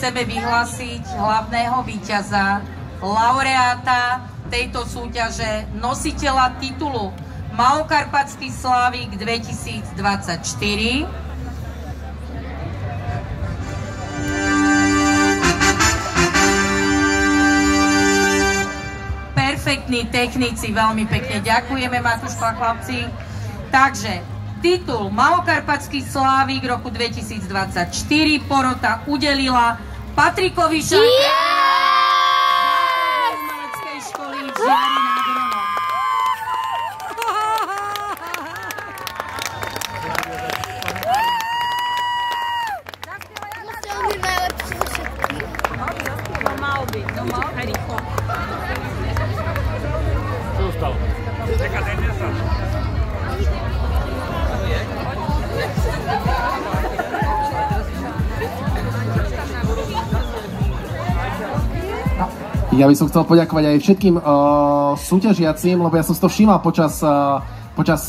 Chceme vyhlásiť hlavného víťaza, laureáta tejto súťaže, nositeľa titulu Malokarpatský Slávik 2024. Perfektní technici, veľmi pekne ďakujeme, Matúško a chlapci. Takže titul Malokarpatský Slávik roku 2024 porota udelila Patrikovi Šáke z umeleckej školy Žiari nad Hronom. Čo stalo? Čaká, ten sa. Ja by som chcel poďakovať aj všetkým súťažiacim, lebo ja som si to všímal počas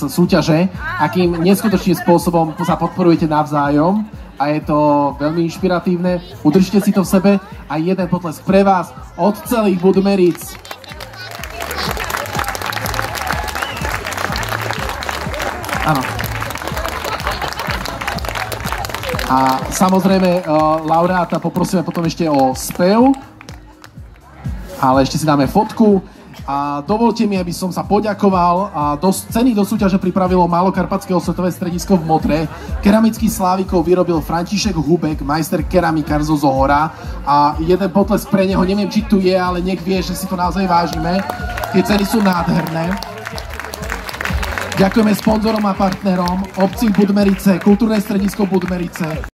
súťaže, akým neskutočným spôsobom sa podporujete navzájom a je to veľmi inšpiratívne. Udržte si to v sebe a jeden potlesk pre vás od celých Budmeríc. Áno. A samozrejme laureáta poprosíme potom ešte o spev. Ale ešte si dáme fotku a dovolte mi, aby som sa poďakoval. Ceny do súťaže pripravilo Malokarpatské osvetové stredisko v Modre. Keramických slávikov vyrobil František Hubek, majster keramikár zo Zohora a jeden potlesk pre neho, neviem či tu je, ale nech vie, že si to naozaj vážime. Tie ceny sú nádherné. Ďakujeme sponzorom a partnerom, obci Budmerice, kultúrne stredisko Budmerice.